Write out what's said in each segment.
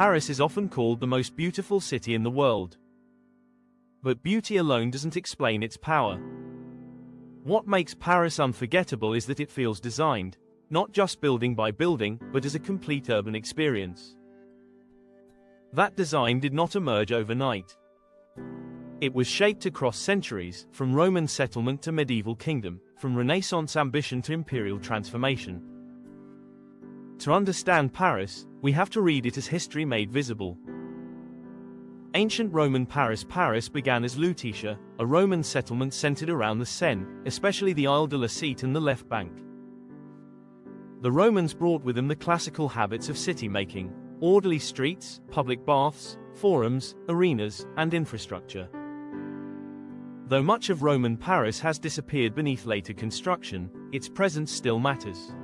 Paris is often called the most beautiful city in the world. But beauty alone doesn't explain its power. What makes Paris unforgettable is that it feels designed, not just building by building, but as a complete urban experience. That design did not emerge overnight. It was shaped across centuries, from Roman settlement to medieval kingdom, from Renaissance ambition to imperial transformation. To understand Paris, we have to read it as history made visible. Ancient Roman Paris began as Lutetia, a Roman settlement centered around the Seine, especially the Isle de la Cité and the left bank. The Romans brought with them the classical habits of city-making: orderly streets, public baths, forums, arenas, and infrastructure. Though much of Roman Paris has disappeared beneath later construction, its presence still matters.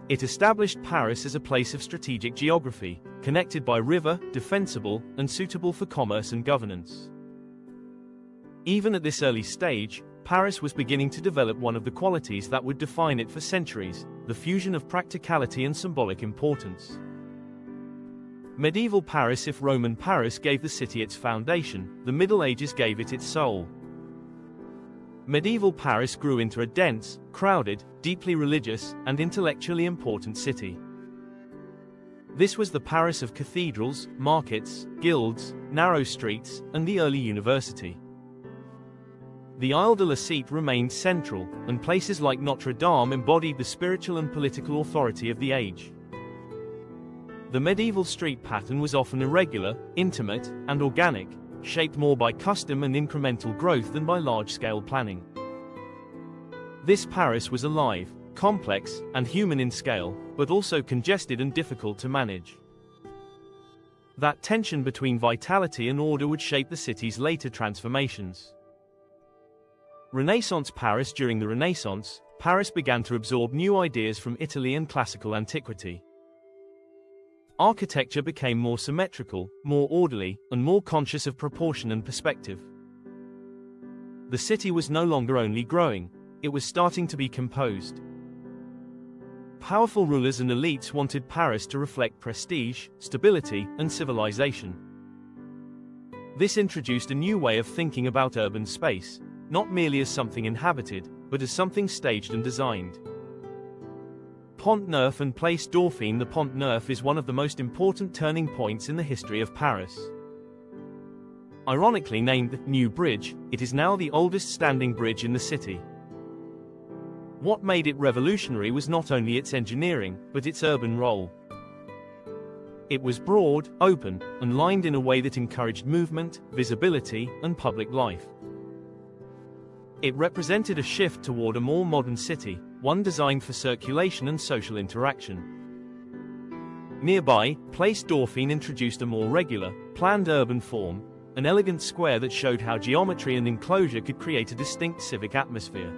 It established Paris as a place of strategic geography, connected by river, defensible, and suitable for commerce and governance. Even at this early stage, Paris was beginning to develop one of the qualities that would define it for centuries: the fusion of practicality and symbolic importance. Medieval Paris. If Roman Paris gave the city its foundation, the Middle Ages gave it its soul. Medieval Paris grew into a dense, crowded, deeply religious, and intellectually important city. This was the Paris of cathedrals, markets, guilds, narrow streets, and the early university. The Isle de la Cité remained central, and places like Notre-Dame embodied the spiritual and political authority of the age. The medieval street pattern was often irregular, intimate, and organic, shaped more by custom and incremental growth than by large-scale planning. This Paris was alive, complex, and human in scale, but also congested and difficult to manage. That tension between vitality and order would shape the city's later transformations. Renaissance Paris. During the Renaissance, Paris began to absorb new ideas from Italy and classical antiquity. Architecture became more symmetrical, more orderly, and more conscious of proportion and perspective. The city was no longer only growing, it was starting to be composed. Powerful rulers and elites wanted Paris to reflect prestige, stability, and civilization. This introduced a new way of thinking about urban space, not merely as something inhabited, but as something staged and designed. Pont Neuf and Place Dauphine. The Pont Neuf is one of the most important turning points in the history of Paris. Ironically named the New Bridge, it is now the oldest standing bridge in the city. What made it revolutionary was not only its engineering, but its urban role. It was broad, open, and lined in a way that encouraged movement, visibility, and public life. It represented a shift toward a more modern city, one designed for circulation and social interaction. Nearby, Place Dauphine introduced a more regular, planned urban form, an elegant square that showed how geometry and enclosure could create a distinct civic atmosphere.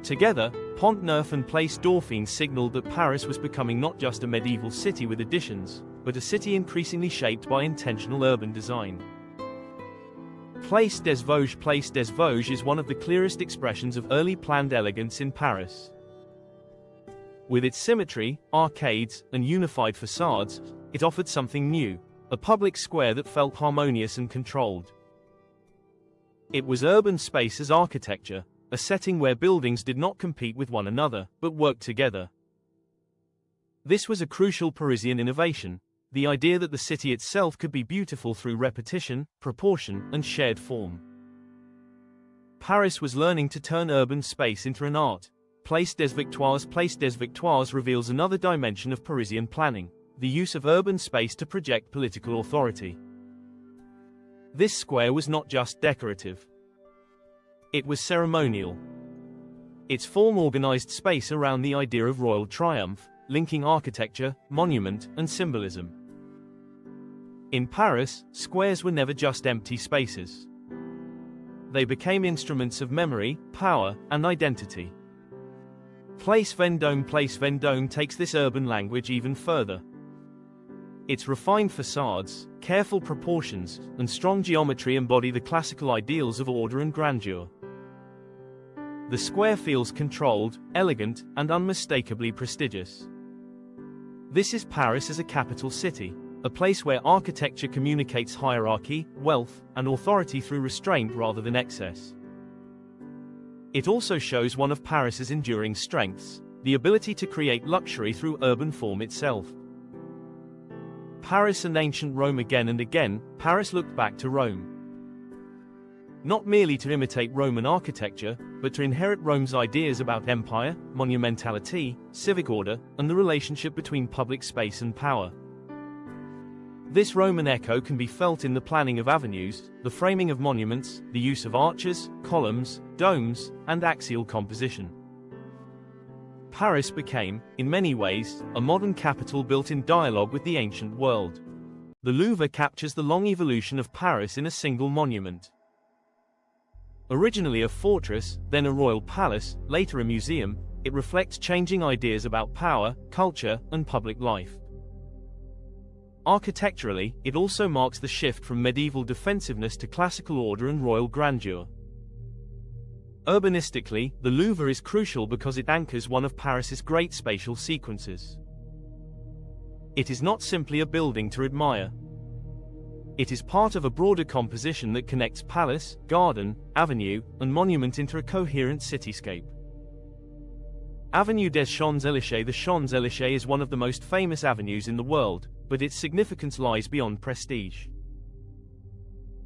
Together, Pont Neuf and Place Dauphine signaled that Paris was becoming not just a medieval city with additions, but a city increasingly shaped by intentional urban design. Place des Vosges is one of the clearest expressions of early planned elegance in Paris. With its symmetry, arcades, and unified facades, it offered something new, a public square that felt harmonious and controlled. It was urban space as architecture, a setting where buildings did not compete with one another, but worked together. This was a crucial Parisian innovation, the idea that the city itself could be beautiful through repetition, proportion, and shared form. Paris was learning to turn urban space into an art. Place des Victoires reveals another dimension of Parisian planning, the use of urban space to project political authority. This square was not just decorative. It was ceremonial. Its form organized space around the idea of royal triumph, linking architecture, monument, and symbolism. In Paris, squares were never just empty spaces. They became instruments of memory, power, and identity. Place Vendôme takes this urban language even further. Its refined facades, careful proportions, and strong geometry embody the classical ideals of order and grandeur. The square feels controlled, elegant, and unmistakably prestigious. This is Paris as a capital city, a place where architecture communicates hierarchy, wealth, and authority through restraint rather than excess. It also shows one of Paris's enduring strengths, the ability to create luxury through urban form itself. Paris and ancient Rome. Again and again, Paris looked back to Rome. Not merely to imitate Roman architecture, but to inherit Rome's ideas about empire, monumentality, civic order, and the relationship between public space and power. This Roman echo can be felt in the planning of avenues, the framing of monuments, the use of arches, columns, domes, and axial composition. Paris became, in many ways, a modern capital built in dialogue with the ancient world. The Louvre captures the long evolution of Paris in a single monument. Originally a fortress, then a royal palace, later a museum, it reflects changing ideas about power, culture, and public life. Architecturally, it also marks the shift from medieval defensiveness to classical order and royal grandeur. Urbanistically, the Louvre is crucial because it anchors one of Paris's great spatial sequences. It is not simply a building to admire. It is part of a broader composition that connects palace, garden, avenue, and monument into a coherent cityscape. Avenue des Champs-Élysées. The Champs-Élysées is one of the most famous avenues in the world, but its significance lies beyond prestige.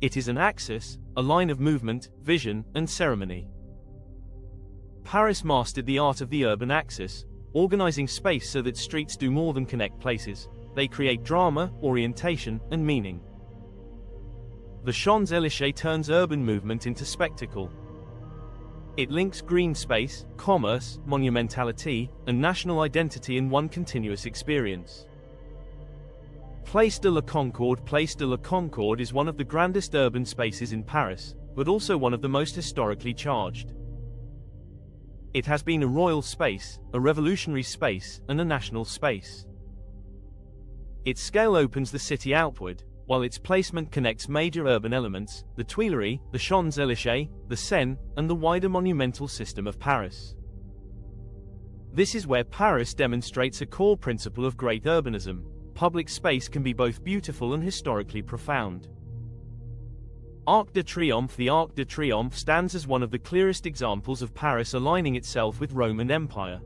It is an axis, a line of movement, vision, and ceremony. Paris mastered the art of the urban axis, organizing space so that streets do more than connect places. They create drama, orientation, and meaning. The Champs-Élysées turns urban movement into spectacle. It links green space, commerce, monumentality, and national identity in one continuous experience. Place de la Concorde. Place de la Concorde is one of the grandest urban spaces in Paris, but also one of the most historically charged. It has been a royal space, a revolutionary space, and a national space. Its scale opens the city outward, while its placement connects major urban elements, the Tuileries, the Champs-Élysées, the Seine, and the wider monumental system of Paris. This is where Paris demonstrates a core principle of great urbanism. Public space can be both beautiful and historically profound. Arc de Triomphe. The Arc de Triomphe stands as one of the clearest examples of Paris aligning itself with Roman Empire.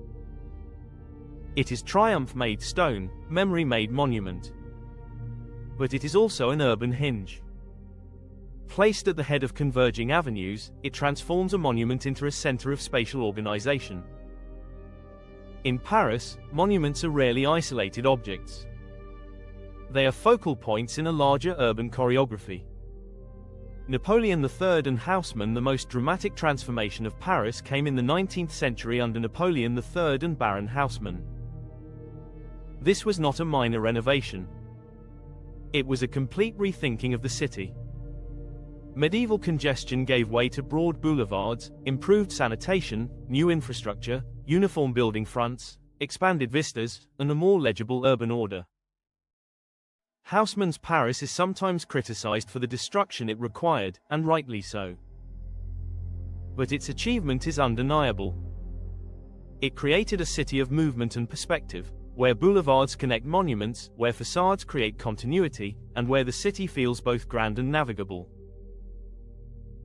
It is triumph-made stone, memory-made monument. But it is also an urban hinge. Placed at the head of converging avenues, it transforms a monument into a center of spatial organization. In Paris, monuments are rarely isolated objects. They are focal points in a larger urban choreography. Napoleon III and Haussmann. The most dramatic transformation of Paris came in the 19th century under Napoleon III and Baron Haussmann. This was not a minor renovation. It was a complete rethinking of the city. Medieval congestion gave way to broad boulevards, improved sanitation, new infrastructure, uniform building fronts, expanded vistas, and a more legible urban order. Haussmann's Paris is sometimes criticized for the destruction it required, and rightly so. But its achievement is undeniable. It created a city of movement and perspective, where boulevards connect monuments, where facades create continuity, and where the city feels both grand and navigable.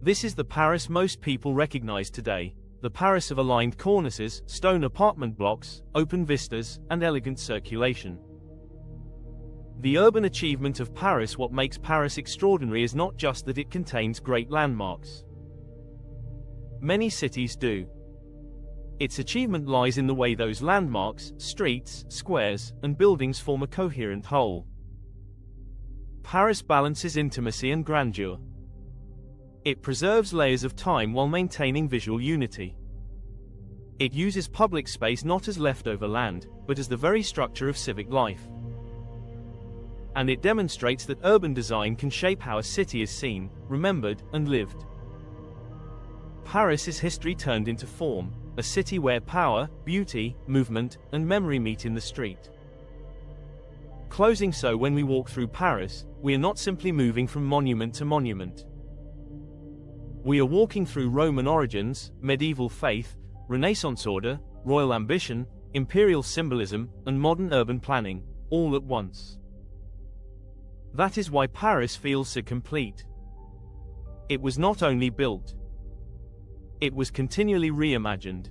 This is the Paris most people recognize today, the Paris of aligned cornices, stone apartment blocks, open vistas, and elegant circulation. The urban achievement of Paris. What makes Paris extraordinary is not just that it contains great landmarks. Many cities do. Its achievement lies in the way those landmarks, streets, squares, and buildings form a coherent whole. Paris balances intimacy and grandeur. It preserves layers of time while maintaining visual unity. It uses public space not as leftover land, but as the very structure of civic life. And it demonstrates that urban design can shape how a city is seen, remembered, and lived. Paris is history turned into form, a city where power, beauty, movement, and memory meet in the street. Closing. So when we walk through Paris, we are not simply moving from monument to monument. We are walking through Roman origins, medieval faith, Renaissance order, royal ambition, imperial symbolism, and modern urban planning. all at once. That is why Paris feels so complete. It was not only built, it was continually reimagined.